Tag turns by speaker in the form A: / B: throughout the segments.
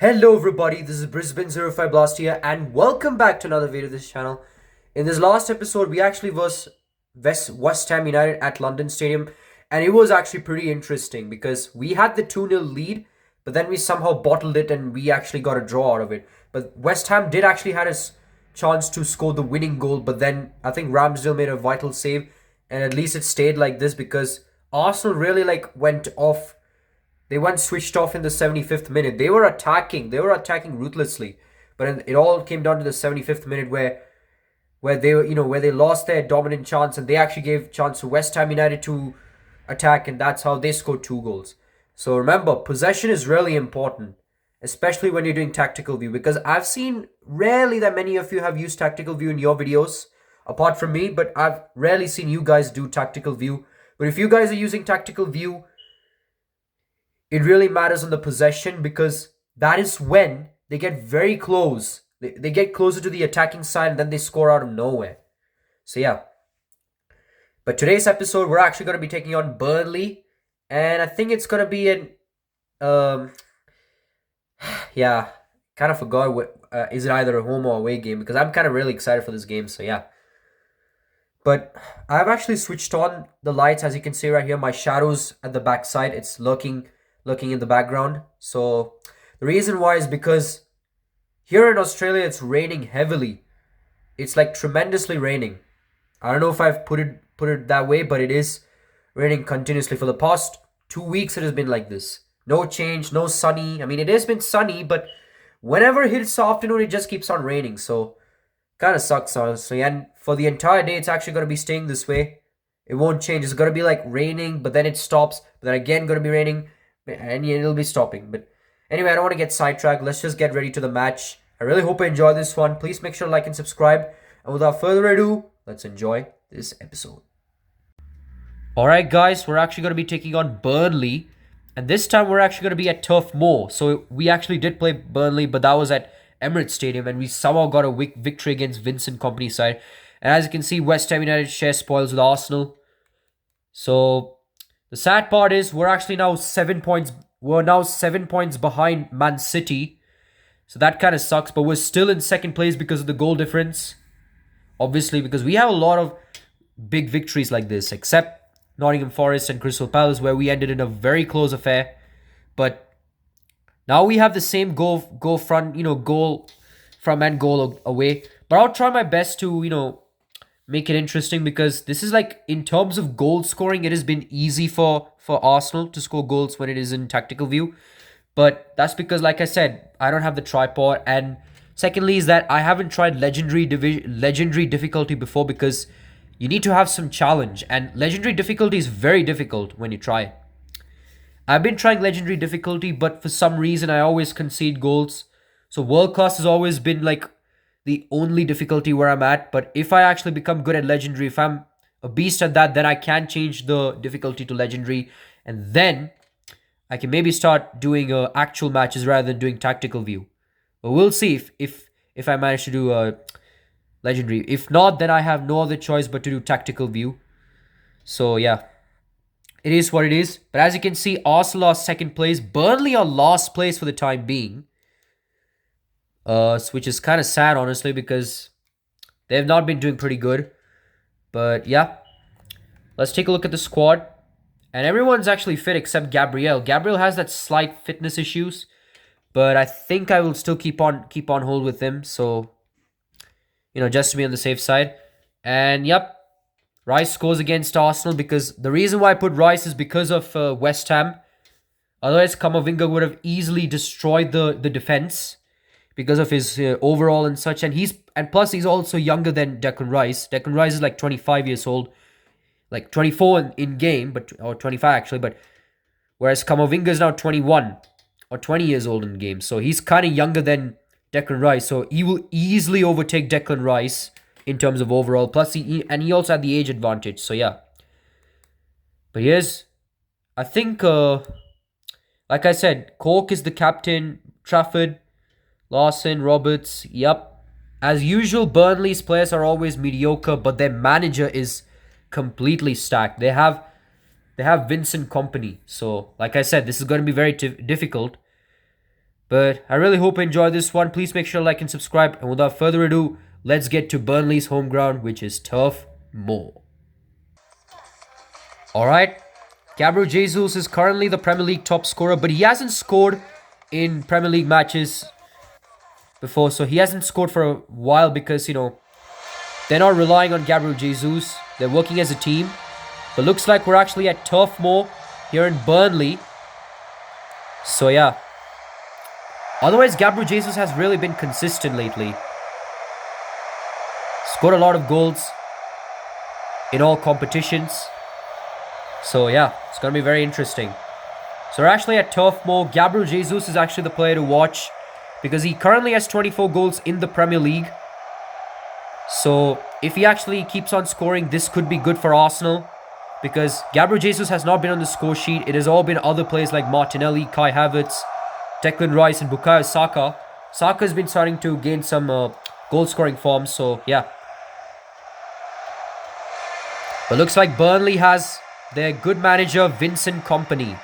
A: Hello everybody, this is Brisbane 05 Blast here and welcome back to another video of this channel. In this last episode, we actually was West Ham United at London Stadium, and it was actually pretty interesting because we had the 2-0 lead, but then we somehow bottled it and we actually got a draw out of it. But West Ham did actually had a chance to score the winning goal, but then I think Ramsdale made a vital save, and at least it stayed like this because Arsenal really went off. They went switched off in the 75th minute. They were attacking. They were attacking ruthlessly. But it all came down to the 75th minute where they where they lost their dominant chance, and they actually gave chance to West Ham United to attack, and that's how they scored 2 goals. So remember, possession is really important, especially when you're doing tactical view, because I've seen rarely that many of you have used tactical view in your videos apart from me, but I've rarely seen you guys do tactical view. But if you guys are using tactical view, it really matters on the possession because that is when they get very close. They get closer to the attacking side and then they score out of nowhere. So yeah. But today's episode, we're actually going to be taking on Burnley. And I think it's going to be an... yeah, kind of forgot is it either a home or away game, because I'm kind of really excited for this game. So yeah. But I've actually switched on the lights. As you can see right here, my shadows at the back side, it's looking in the background. So the reason why is because here in Australia it's raining heavily. It's like tremendously raining. I don't know if I've put it that way, but it is raining continuously for the past 2 weeks. It has been like this. No change, no sunny. I mean, it has been sunny, but whenever it hits the afternoon, it just keeps on raining. So kind of sucks, honestly. And for the entire day, it's actually going to be staying this way. It won't change. It's going to be like raining, but then it stops. But then again, going to be raining, and it'll be stopping. But anyway, I don't want to get sidetracked. Let's just get ready to the match. I really hope you enjoy this one. Please make sure to like and subscribe. And without further ado, let's enjoy this episode. Alright guys, we're actually going to be taking on Burnley. And this time we're actually going to be at Turf Moor. So we actually did play Burnley, but that was at Emirates Stadium. And we somehow got a victory against Vincent Kompany's side. And as you can see, West Ham United share spoils with Arsenal. So the sad part is we're actually now 7 points. We're now 7 points behind Man City. So that kind of sucks. But we're still in second place because of the goal difference. Obviously, because we have a lot of big victories like this. Except Nottingham Forest and Crystal Palace, where we ended in a very close affair. But now we have the same goal from and goal away. But I'll try my best to, make it interesting, because this is like, in terms of goal scoring, it has been easy for Arsenal to score goals when it is in tactical view. But that's because, like I said, I don't have the tripod, and secondly is that I haven't tried legendary difficulty before, because you need to have some challenge, and legendary difficulty is very difficult when you try it. I've been trying legendary difficulty, but for some reason I always concede goals. So world class has always been like the only difficulty where I'm at. But if I actually become good at legendary, if I'm a beast at that, then I can change the difficulty to legendary, and then I can maybe start doing actual matches rather than doing tactical view. But we'll see if I manage to do legendary. If not, then I have no other choice but to do tactical view. So yeah, it is what it is. But as you can see, Arsenal are second place, Burnley are last place for the time being. Which is kind of sad, honestly, because they've not been doing pretty good. But yeah, let's take a look at the squad. And everyone's actually fit except Gabriel. Gabriel has that slight fitness issues, but I think I will still keep on hold with him. So, just to be on the safe side. And yep, Rice scores against Arsenal, because the reason why I put Rice is because of West Ham. Otherwise, Kamavinga would have easily destroyed the defense because of his overall and such. And plus he's also younger than Declan Rice. Declan Rice is like 25 years old, like 24 in game, or 25 actually. But whereas Kamavinga is now 21 or 20 years old in game, so he's kind of younger than Declan Rice. So he will easily overtake Declan Rice in terms of overall. Plus he also had the age advantage. So yeah. But here's, I think, like I said, Cork is the captain, Trafford, Lawson, Roberts, yep. As usual, Burnley's players are always mediocre, but their manager is completely stacked. They have Vincent Kompany. So, like I said, this is going to be very difficult. But I really hope you enjoyed this one. Please make sure to like and subscribe. And without further ado, let's get to Burnley's home ground, which is Turf Moor. Alright, Gabriel Jesus is currently the Premier League top scorer, but he hasn't scored in Premier League matches before. So he hasn't scored for a while because, they're not relying on Gabriel Jesus. They're working as a team. But looks like we're actually at Turf Moor here in Burnley. So yeah. Otherwise, Gabriel Jesus has really been consistent lately. Scored a lot of goals in all competitions. So yeah, it's going to be very interesting. So we're actually at Turf Moor. Gabriel Jesus is actually the player to watch because he currently has 24 goals in the Premier League. So if he actually keeps on scoring, this could be good for Arsenal because Gabriel Jesus has not been on the score sheet. It has all been other players like Martinelli, Kai Havertz, Declan Rice and Bukayo Saka. Saka has been starting to gain some goal scoring form. So yeah. But looks like Burnley has their good manager Vincent Kompany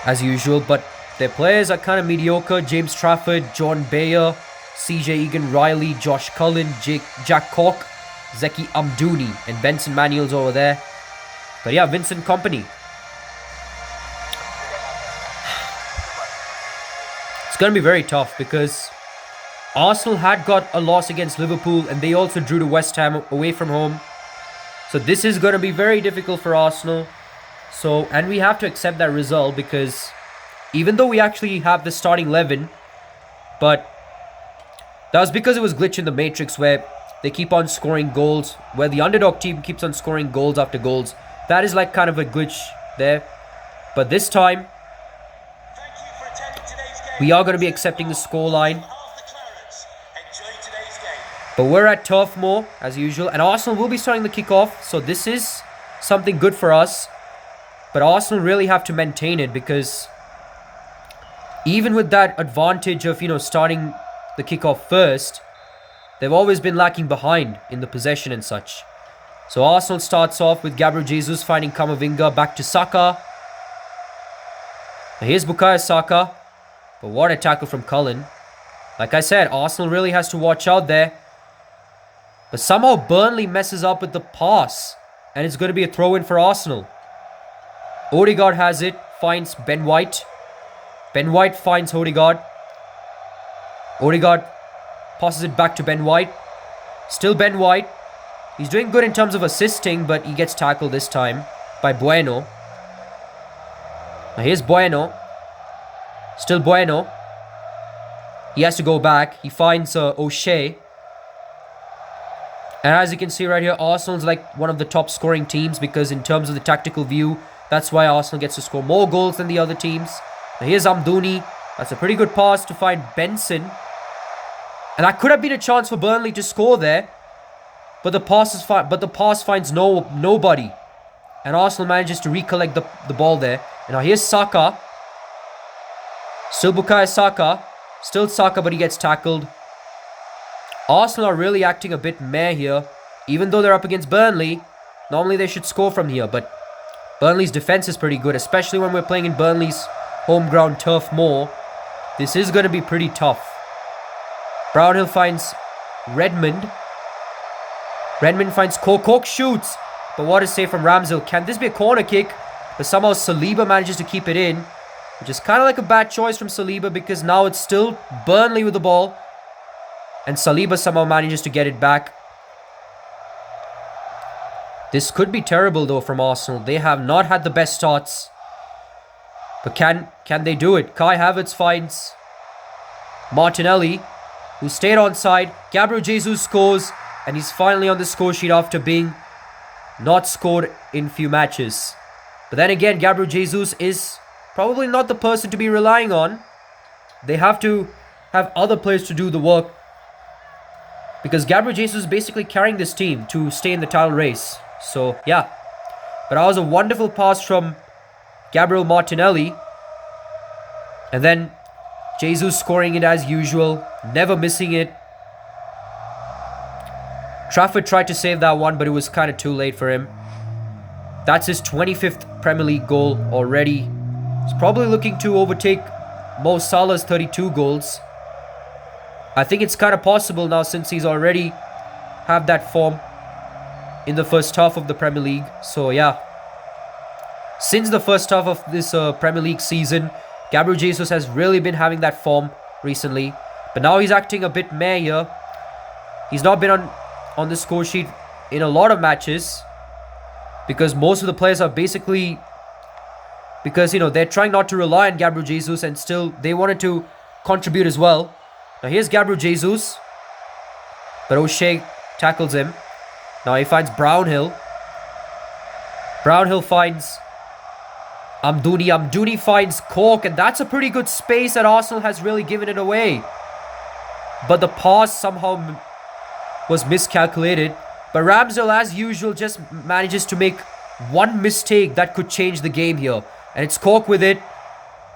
A: as usual, but their players are kind of mediocre. James Trafford, John Bayer, CJ Egan Riley, Josh Cullen, Jack Cork, Zeki Amdouni, and Benson Manuel's over there. But yeah, Vincent Kompany. It's going to be very tough because Arsenal had got a loss against Liverpool and they also drew to West Ham away from home. So this is going to be very difficult for Arsenal. And we have to accept that result because even though we actually have the starting 11, but that was because it was glitch in the matrix where they keep on scoring goals, where the underdog team keeps on scoring goals after goals. That is like kind of a glitch there. But this time, we are going to be accepting the scoreline. But we're at Turf Moor, as usual. And Arsenal will be starting the kickoff. So this is something good for us. But Arsenal really have to maintain it because even with that advantage of, starting the kickoff first, they've always been lacking behind in the possession and such. So Arsenal starts off with Gabriel Jesus finding Kamavinga back to Saka. Now here's Bukayo Saka. But what a tackle from Cullen. Like I said, Arsenal really has to watch out there. But somehow Burnley messes up with the pass. And it's going to be a throw-in for Arsenal. Odegaard has it. Finds Ben White. Ben White finds Odegaard. Odegaard passes it back to Ben White. Still Ben White. He's doing good in terms of assisting, but he gets tackled this time by Bueno. Now here's Bueno. Still Bueno. He has to go back. He finds O'Shea. And as you can see right here, Arsenal's like one of the top scoring teams because in terms of the tactical view, that's why Arsenal gets to score more goals than the other teams. Now here's Amdouni. That's a pretty good pass to find Benson. And that could have been a chance for Burnley to score there. But the pass finds nobody. And Arsenal manages to recollect the ball there. And now here's Saka. Still Bukayo Saka. Still Saka, but he gets tackled. Arsenal are really acting a bit meh here. Even though they're up against Burnley, normally they should score from here. But Burnley's defense is pretty good, especially when we're playing in Burnley's home ground Turf Moor. This is going to be pretty tough. Brownhill finds Redmond. Redmond finds Cork shoots. But what a save from Ramsdale. Can this be a corner kick? But somehow Saliba manages to keep it in. Which is kind of like a bad choice from Saliba because now it's still Burnley with the ball. And Saliba somehow manages to get it back. This could be terrible though from Arsenal. They have not had the best starts. But can they do it? Kai Havertz finds Martinelli, who stayed onside. Gabriel Jesus scores. And he's finally on the score sheet after being not scored in few matches. But then again, Gabriel Jesus is probably not the person to be relying on. They have to have other players to do the work. Because Gabriel Jesus is basically carrying this team to stay in the title race. So, yeah. But that was a wonderful pass from Gabriel Martinelli. And then Jesus scoring it as usual. Never missing it. Trafford tried to save that one, but it was kind of too late for him. That's his 25th Premier League goal already. He's probably looking to overtake Mo Salah's 32 goals. I think it's kind of possible now since he's already have that form in the first half of the Premier League. So yeah, since the first half of this Premier League season, Gabriel Jesus has really been having that form recently. But now he's acting a bit meh here. He's not been on the score sheet in a lot of matches because most of the players are basically, because, you know, they're trying not to rely on Gabriel Jesus and still they wanted to contribute as well. Now here's Gabriel Jesus, but O'Shea tackles him. Now he finds Brownhill. Brownhill finds Amdouni. Amdouni finds Cork, and that's a pretty good space that Arsenal has really given it away. But the pass somehow was miscalculated. But Ramsdale, as usual, just manages to make one mistake that could change the game here. And it's Cork with it,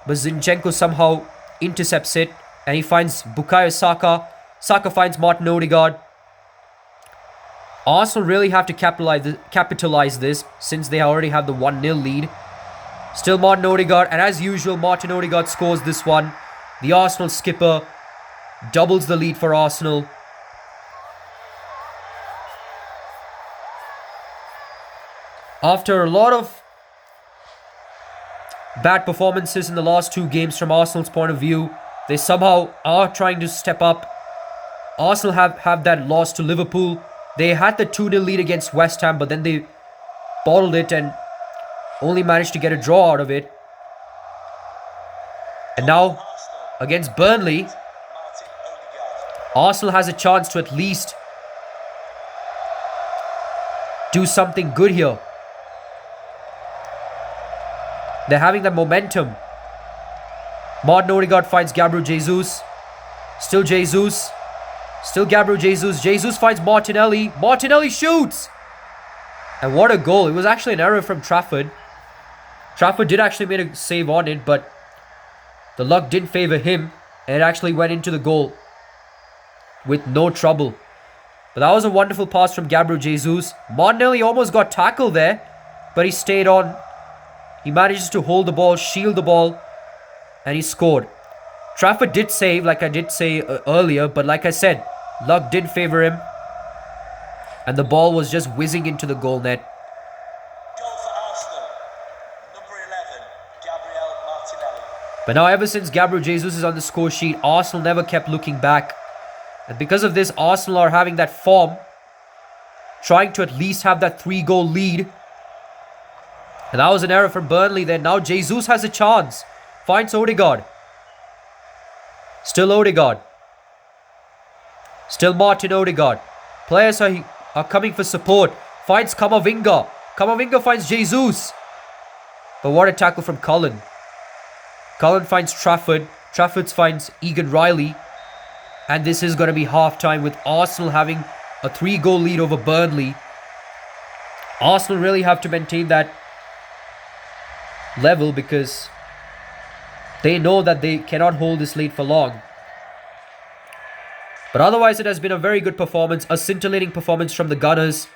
A: but Zinchenko somehow intercepts it. And he finds Bukayo Saka. Saka finds Martin Odegaard. Arsenal really have to capitalize this since they already have the 1-0 lead. Still Martin Odegaard, and as usual, Martin Odegaard scores this one. The Arsenal skipper doubles the lead for Arsenal. After a lot of bad performances in the last two games from Arsenal's point of view, they somehow are trying to step up. Arsenal have that loss to Liverpool. They had the 2-0 lead against West Ham, but then they bottled it and only managed to get a draw out of it. And now, against Burnley, Arsenal has a chance to at least do something good here. They're having the momentum. Martin Odegaard finds Gabriel Jesus. Still Jesus. Still Gabriel Jesus. Jesus finds Martinelli. Martinelli shoots! And what a goal. It was actually an error from Trafford. Trafford did actually make a save on it, but the luck didn't favor him. And it actually went into the goal with no trouble. But that was a wonderful pass from Gabriel Jesus. Martinelli almost got tackled there, but he stayed on. He manages to hold the ball, shield the ball, and he scored. Trafford did save, like I did say earlier, but like I said, luck did favor him. And the ball was just whizzing into the goal net.
B: Goal for Arsenal, number 11, Gabriel Martinelli.
A: But now ever since Gabriel Jesus is on the score sheet, Arsenal never kept looking back. And because of this, Arsenal are having that form, trying to at least have that 3-goal lead. And that was an error from Burnley there. Now Jesus has a chance. Finds Odegaard. Still Odegaard. Still Martin Odegaard. Players are coming for support. Finds Kamavinga. Kamavinga finds Jesus. But what a tackle from Cullen. Cullen finds Trafford. Trafford finds Egan Riley. And this is going to be half-time with Arsenal having a 3-goal lead over Burnley. Arsenal really have to maintain that level because they know that they cannot hold this lead for long. But otherwise, it has been a very good performance, a scintillating performance from the Gunners.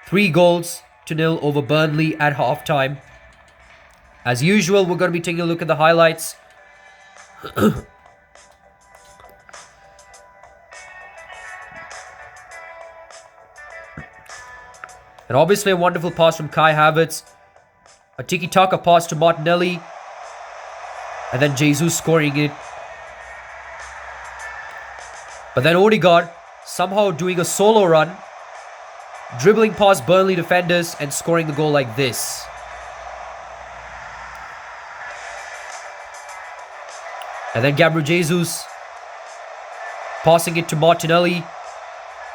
A: 3-0 over Burnley at halftime. As usual, we're going to be taking a look at the highlights. And obviously a wonderful pass from Kai Havertz. A tiki-taka pass to Martinelli. And then Jesus scoring it. But then Odegaard somehow doing a solo run. Dribbling past Burnley defenders and scoring the goal like this. And then Gabriel Jesus passing it to Martinelli.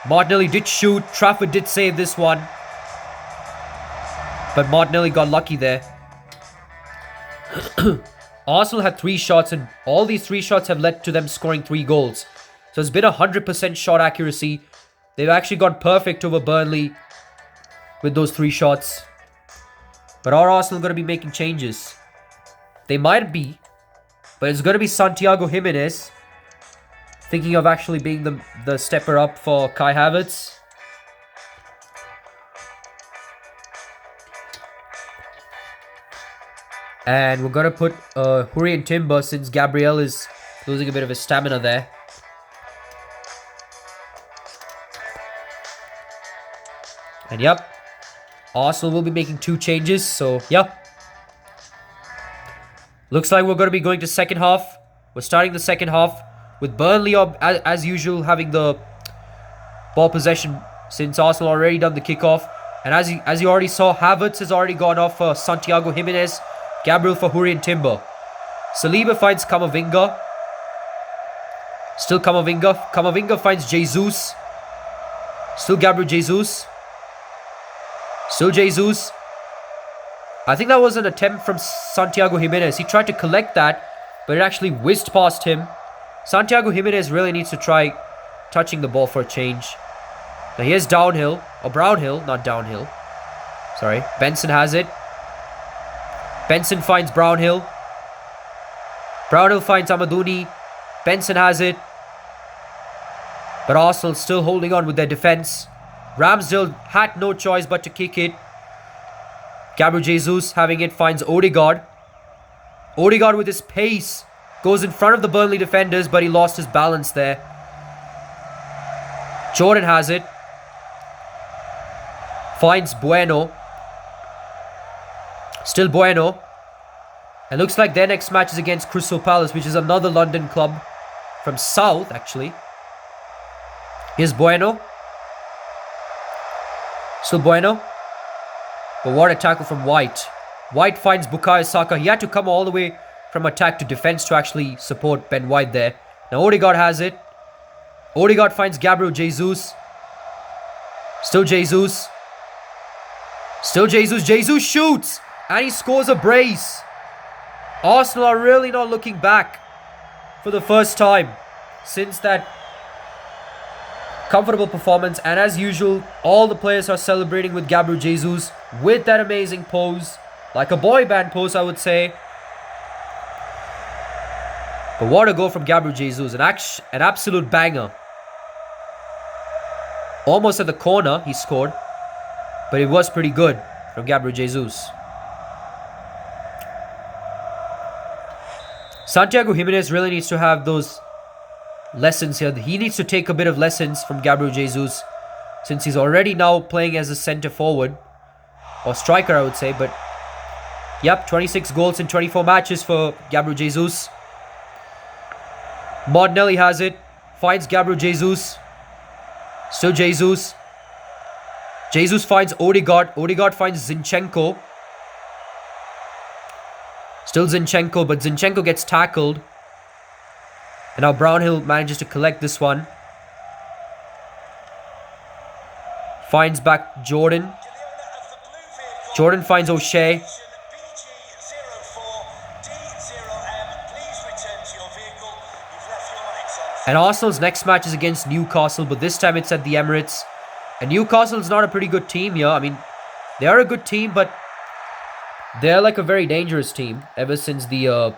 A: Martinelli did shoot. Trafford did save this one. But Martinelli got lucky there. Arsenal had 3 shots and all these 3 shots have led to them scoring 3 goals. So it's been 100% shot accuracy. They've actually gone perfect over Burnley with those 3 shots. But are Arsenal going to be making changes? They might be. But it's going to be Santiago Jimenez thinking of actually being the stepper up for Kai Havertz. And we're going to put Huri and Timber since Gabriel is losing a bit of his stamina there. And yep, Arsenal will be making 2 changes. So yep. Looks like we're going to be going to second half. We're starting the second half with Burnley, as usual, having the ball possession since Arsenal already done the kickoff. And as you already saw, Havertz has already gone off for Santiago Jimenez, Gabriel for Huri and Timber. Saliba finds Camavinga. Still Camavinga. Camavinga finds Jesus. Still Gabriel Jesus. Still Jesus. I think that was an attempt from Santiago Jimenez. He tried to collect that, but it actually whizzed past him. Santiago Jimenez really needs to try touching the ball for a change. Now here's downhill, or Brownhill, not downhill. Sorry, Benson has it. Benson finds Brownhill. Brownhill finds Amaduni. Benson has it. But Arsenal still holding on with their defense. Ramsdale had no choice but to kick it. Gabriel Jesus having it finds Odegaard. Odegaard with his pace goes in front of the Burnley defenders, but he lost his balance there. Jordan has it. Finds Bueno. Still Bueno. And looks like their next match is against Crystal Palace, which is another London club from South, actually. Here's Bueno. Still Bueno. But what a tackle from White. White finds Bukayo Saka. He had to come all the way from attack to defense to actually support Ben White there. Now Odegaard has it. Odegaard finds Gabriel Jesus. Still Jesus. Still Jesus. Jesus shoots. And he scores a brace. Arsenal are really not looking back for the first time since that comfortable performance. And as usual, all the players are celebrating with Gabriel Jesus with that amazing pose. Like a boy band pose, I would say. But what a goal from Gabriel Jesus. An absolute banger. Almost at the corner, he scored. But it was pretty good from Gabriel Jesus. Santiago Jimenez really needs to have those lessons here. He needs to take a bit of lessons from Gabriel Jesus, since he's already now playing as a centre forward. Or striker, I would say. But yep, 26 goals in 24 matches for Gabriel Jesus. Martinelli has it. Finds Gabriel Jesus. Still Jesus. Jesus finds Odegaard. Odegaard finds Zinchenko. Still Zinchenko, but Zinchenko gets tackled. And now Brownhill manages to collect this one. Finds back Jordan. Jordan finds O'Shea. And Arsenal's next match is against Newcastle, but this time it's at the Emirates. And Newcastle is not a pretty good team here. I mean, they are a good team, but they're like a very dangerous team ever since the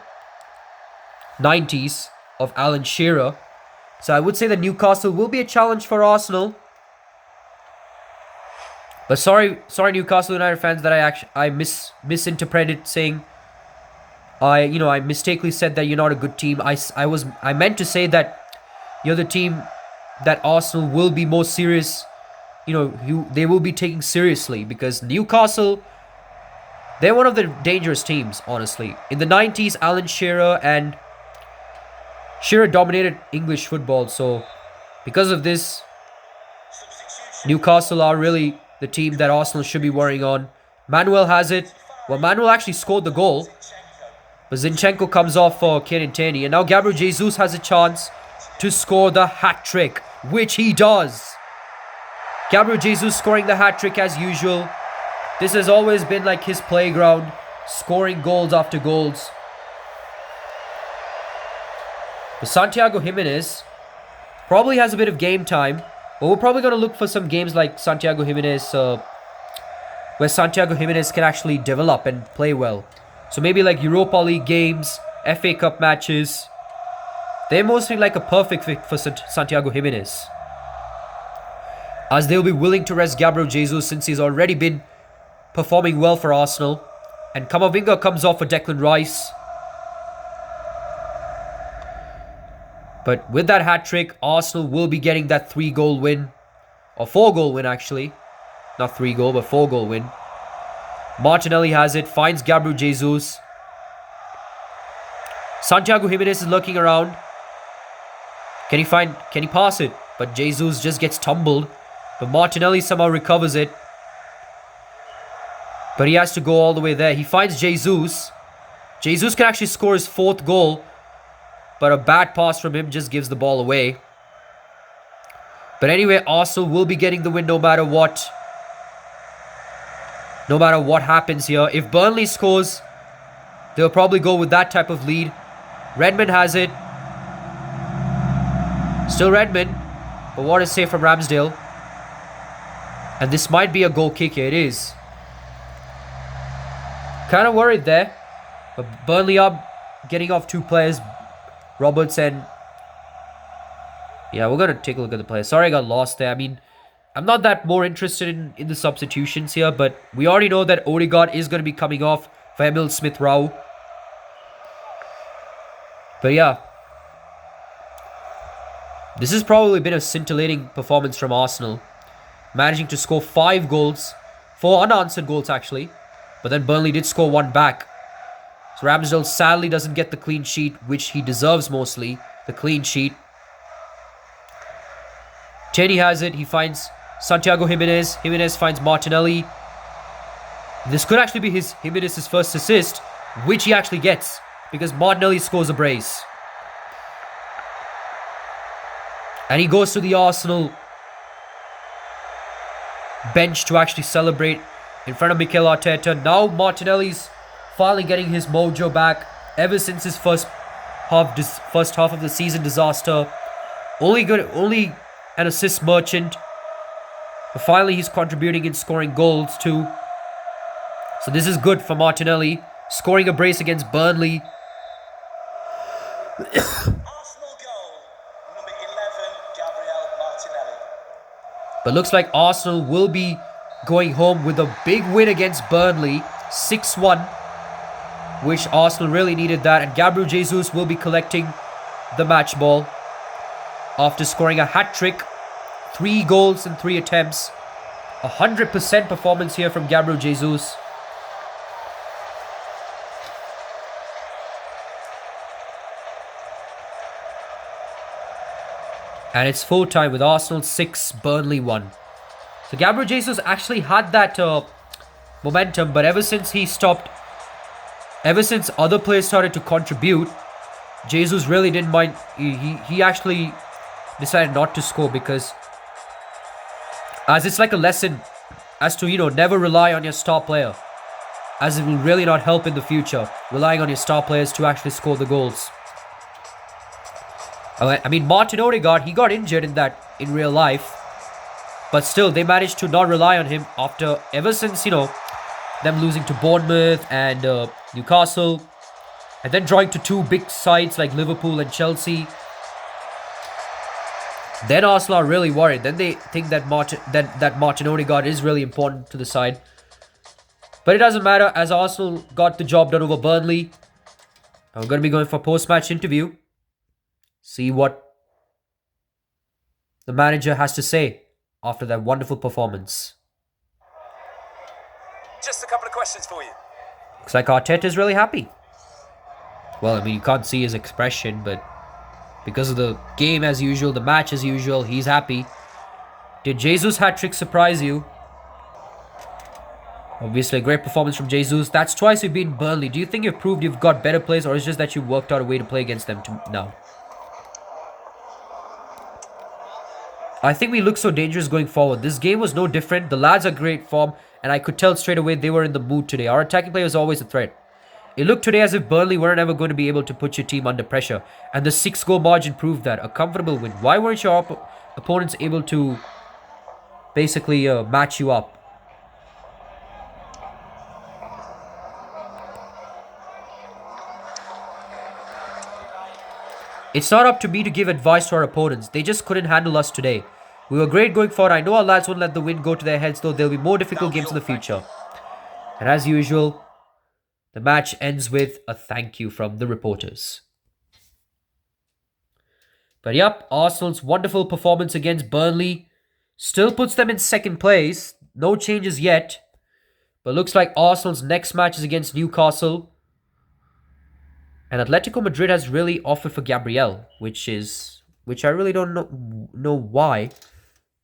A: 90s of Alan Shearer. So I would say that Newcastle will be a challenge for Arsenal. But sorry Newcastle United fans that I misinterpreted saying I mistakenly said that you're not a good team. I meant to say that you're the team that Arsenal will be more serious. They will be taking seriously, because Newcastle, they're one of the dangerous teams, honestly. In the 90s, Alan Shearer dominated English football. So because of this, Newcastle are really the team that Arsenal should be worrying on. Manuel has it. Well, Manuel actually scored the goal, but Zinchenko comes off for Kieran Tierney. And now Gabriel Jesus has a chance to score the hat-trick, which he does. Gabriel Jesus scoring the hat-trick as usual. This has always been like his playground, scoring goals after goals. But Santiago Jimenez probably has a bit of game time. But we're probably going to look for some games like Santiago Jimenez, where Santiago Jimenez can actually develop and play well. So maybe like Europa League games, FA Cup matches. They're mostly like a perfect fit for Santiago Jimenez, as they'll be willing to rest Gabriel Jesus since he's already been performing well for Arsenal. And Kamavinga comes off for Declan Rice. But with that hat-trick, Arsenal will be getting that 3-goal win. Or 4-goal win, actually. Not 3-goal, but 4-goal win. Martinelli has it, finds Gabriel Jesus. Santiago Jimenez is looking around. Can he pass it? But Jesus just gets tumbled. But Martinelli somehow recovers it. But he has to go all the way there. He finds Jesus. Jesus can actually score his 4th goal. But a bad pass from him just gives the ball away. But anyway, Arsenal will be getting the win no matter what. No matter what happens here. If Burnley scores, they'll probably go with that type of lead. Redmond has it. Still Redmond. But what a save from Ramsdale. And this might be a goal kick. It is. Kind of worried there. But Burnley are getting off 2 players. Roberts and... Yeah, we're going to take a look at the players. Sorry I got lost there. I mean, I'm not that more interested in the substitutions here. But we already know that Odegaard is going to be coming off for Emil Smith-Rowe. But yeah. This has probably been a scintillating performance from Arsenal. Managing to score 5 goals. 4 unanswered goals actually. But then Burnley did score 1 back. So Ramsdale sadly doesn't get the clean sheet, which he deserves mostly. The clean sheet. Cheney has it. He finds Santiago Jimenez. Jimenez finds Martinelli. This could actually be Jimenez's first assist, which he actually gets. Because Martinelli scores a brace. And he goes to the Arsenal bench to actually celebrate in front of Mikel Arteta. Now Martinelli's finally getting his mojo back ever since his first half of the season disaster. Only an assist merchant. But finally he's contributing and scoring goals too. So this is good for Martinelli. Scoring a brace against Burnley.
B: Arsenal goal, number 11, Gabriel Martinelli.
A: But looks like Arsenal will be going home with a big win against Burnley. 6-1. Which Arsenal really needed that. And Gabriel Jesus will be collecting the match ball. After scoring a hat-trick. 3 goals in 3 attempts. 100% performance here from Gabriel Jesus. And it's full time with Arsenal 6, Burnley 1. So Gabriel Jesus actually had that momentum, but ever since other players started to contribute, Jesus really didn't mind. He actually decided not to score because as it's like a lesson as to, never rely on your star player. As it will really not help in the future, relying on your star players to actually score the goals. I mean, Martin Odegaard, he got injured in real life. But still, they managed to not rely on him ever since, them losing to Bournemouth and Newcastle. And then drawing to 2 big sides like Liverpool and Chelsea. Then Arsenal are really worried. Then they think that Martin Odegaard is really important to the side. But it doesn't matter as Arsenal got the job done over Burnley. I'm going to be going for a post-match interview. See what the manager has to say after that wonderful performance.
B: Just a couple of questions for you.
A: Looks like Arteta is really happy. Well, I mean, you can't see his expression, but because of the game as usual, the match as usual, he's happy. Did Jesus' hat-trick surprise you? Obviously, a great performance from Jesus. That's twice you've beaten Burnley. Do you think you've proved you've got better players, or is it just that you've worked out a way to play against them now? I think we look so dangerous going forward. This game was no different. The lads are great form, and I could tell straight away they were in the mood today. Our attacking play was always a threat. It looked today as if Burnley weren't ever going to be able to put your team under pressure, and the 6-goal margin proved that. A comfortable win. Why weren't your opponents able to basically match you up? It's not up to me to give advice to our opponents. They just couldn't handle us today. We were great going forward. I know our lads won't let the win go to their heads, though. There'll be more difficult games in the future. And as usual, The match ends with a thank you from the reporters. But yep, Arsenal's wonderful performance against Burnley still puts them in second place. No changes yet. But looks like Arsenal's next match is against Newcastle. And Atletico Madrid has really offered for Gabriel, which I really don't know why.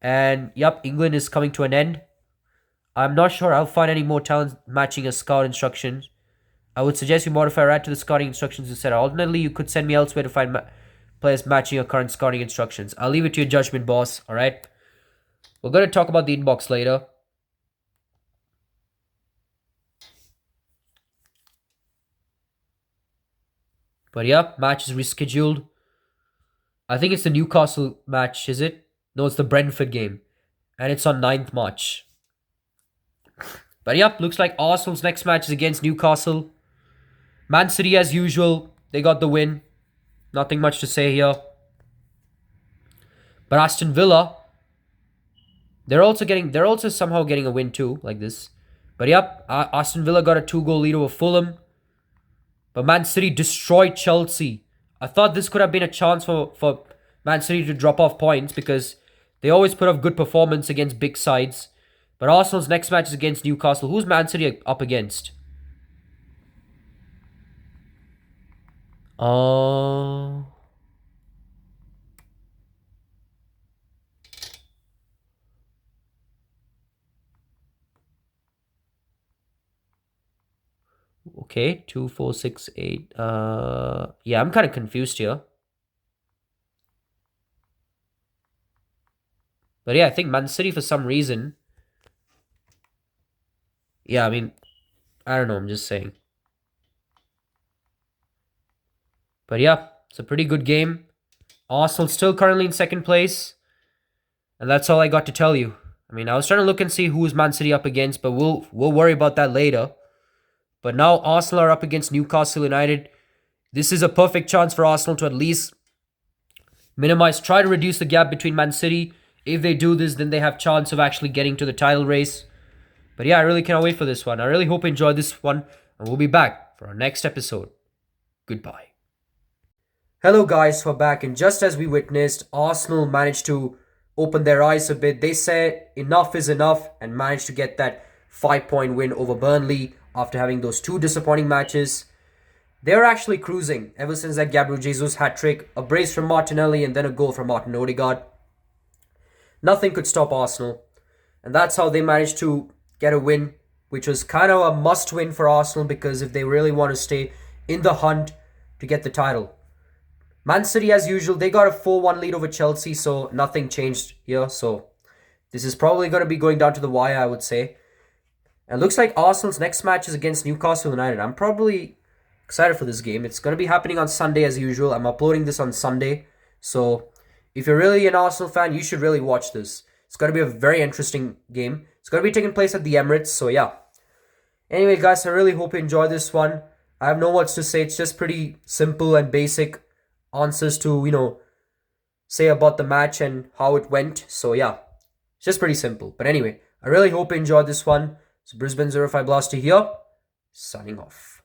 A: And yep, England is coming to an end. I'm not sure I'll find any more talent matching a scout instructions. I would suggest you modify or add to the scouting instructions instead. Alternately, you could send me elsewhere to find players matching your current scouting instructions. I'll leave it to your judgment, boss. All right. We're going to talk about the inbox later. But yeah, match is rescheduled. I think it's the Newcastle match, is it? No, it's the Brentford game. And it's on 9th March. But yep, looks like Arsenal's next match is against Newcastle. Man City, as usual, they got the win. Nothing much to say here. But Aston Villa, they're also somehow getting a win too, like this. But yep, Aston Villa got a 2-goal lead over Fulham. But Man City destroyed Chelsea. I thought this could have been a chance for Man City to drop off points because they always put up good performance against big sides. But Arsenal's next match is against Newcastle. Who's Man City up against? Okay, 2, 4, 6, 8. Yeah, I'm kind of confused here. But yeah, I think Man City for some reason. Yeah, I mean, I don't know. I'm just saying. But yeah, it's a pretty good game. Arsenal still currently in second place. And that's all I got to tell you. I mean, I was trying to look and see who's Man City up against, but we'll worry about that later. But now Arsenal are up against Newcastle United. This is a perfect chance for Arsenal to at least try to reduce the gap between Man City. If they do this, then they have chance of actually getting to the title race. But yeah, I really cannot wait for this one. I really hope you enjoyed this one, and we'll be back for our next episode. Goodbye. Hello guys, we're back, and just as we witnessed, Arsenal managed to open their eyes a bit. They said enough is enough and managed to get that 5-point win over Burnley after having those 2 disappointing matches. They're actually cruising ever since that Gabriel Jesus hat-trick, a brace from Martinelli and then a goal from Martin Odegaard. Nothing could stop Arsenal, and that's how they managed to get a win, which was kind of a must-win for Arsenal because if they really want to stay in the hunt to get the title. Man City, as usual, they got a 4-1 lead over Chelsea, so nothing changed here. So this is probably going to be going down to the wire, I would say. And looks like Arsenal's next match is against Newcastle United. I'm probably excited for this game. It's going to be happening on Sunday as usual. I'm uploading this on Sunday. So if you're really an Arsenal fan, you should really watch this. It's going to be a very interesting game. It's going to be taking place at the Emirates, so yeah. Anyway, guys, I really hope you enjoy this one. I have no words to say. It's just pretty simple and basic answers to, say about the match and how it went. So yeah, it's just pretty simple. But anyway, I really hope you enjoyed this one. So Brisbane 05 Blaster here, signing off.